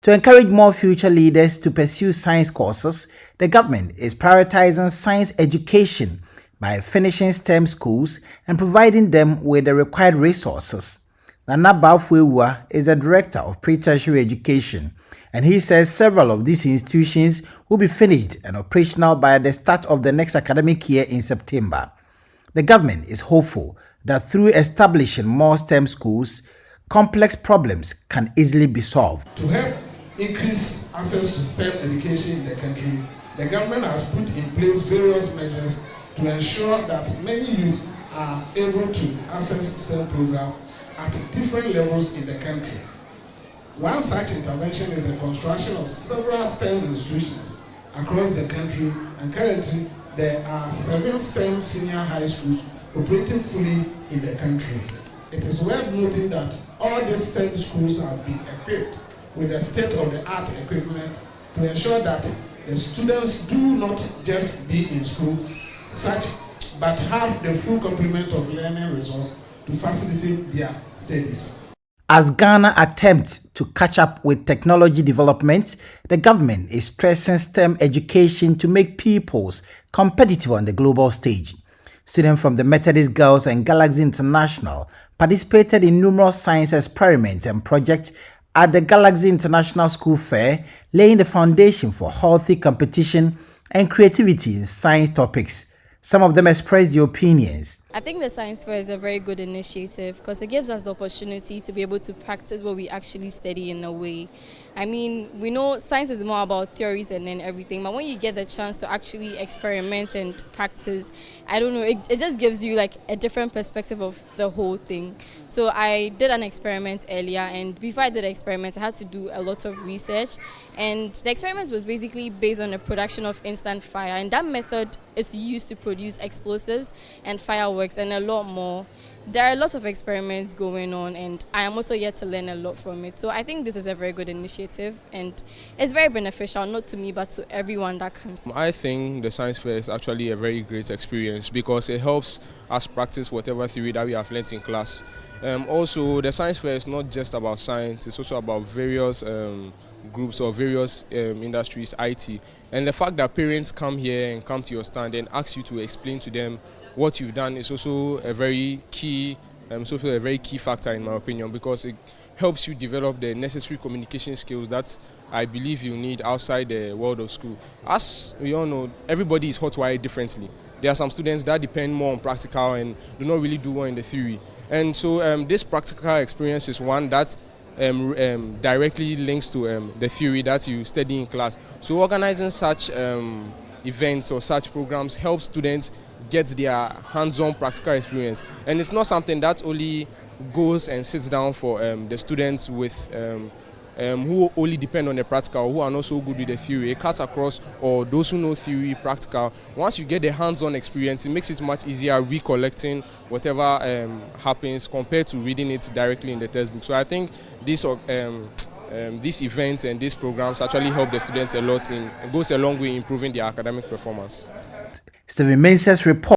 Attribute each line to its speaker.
Speaker 1: To encourage more future leaders to pursue science courses, the government is prioritizing science education by finishing STEM schools and providing them with the required resources. Nana Bafuewa is the director of pre-tertiary education, and he says several of these institutions will be finished and operational by the start of the next academic year in September. The government is hopeful that through establishing more STEM schools, complex problems can easily be solved.
Speaker 2: To help increase access to STEM education in the country, the government has put in place various measures to ensure that many youth are able to access STEM programs at different levels in the country. One such intervention is the construction of several STEM institutions across the country, and currently there are 7 STEM senior high schools operating fully in the country. It is worth noting that all these STEM schools have been equipped with the state-of-the-art equipment to ensure that the students do not just be in school, but have the full complement of learning resources to facilitate their studies.
Speaker 1: As Ghana attempts to catch up with technology development, the government is stressing STEM education to make pupils competitive on the global stage. Students from the Methodist Girls and Galaxy International participated in numerous science experiments and projects at the Galaxy International School Fair, laying the foundation for healthy competition and creativity in science topics. Some of them expressed their opinions.
Speaker 3: I think the science fair is a very good initiative because it gives us the opportunity to be able to practice what we actually study in a way. I mean, we know science is more about theories and then everything, but when you get the chance to actually experiment and practice, I don't know, it just gives you like a different perspective of the whole thing. So I did an experiment earlier, and before I did the experiment, I had to do a lot of research, and the experiment was basically based on the production of instant fire, and that method is used to produce explosives and fireworks and a lot more. There are lots of experiments going on, and I am also yet to learn a lot from it. So I think this is a very good initiative, and it's very beneficial, not to me, but to everyone that comes.
Speaker 4: I think the science fair is actually a very great experience because it helps us practice whatever theory that we have learnt in class. Also, the science fair is not just about science, it's also about various groups or various industries, IT. And the fact that parents come here and come to your stand and ask you to explain to them what you've done is also a very key factor in my opinion, because it helps you develop the necessary communication skills that I believe you need outside the world of school. As we all know, everybody is hotwired differently. There are some students that depend more on practical and do not really do well in the theory. And so this practical experience is one that directly links to the theory that you study in class. So organizing such events or such programs helps students get their hands-on practical experience, and it's not something that only goes and sits down for the students with who only depend on the practical, who are not so good with the theory. It cuts across, or those who know theory, practical. Once you get the hands-on experience, it makes it much easier recollecting whatever happens compared to reading it directly in the textbook. So I think these events and these programs actually help the students a lot. It goes a long way in improving their academic performance.
Speaker 1: Stephen Mensah's report.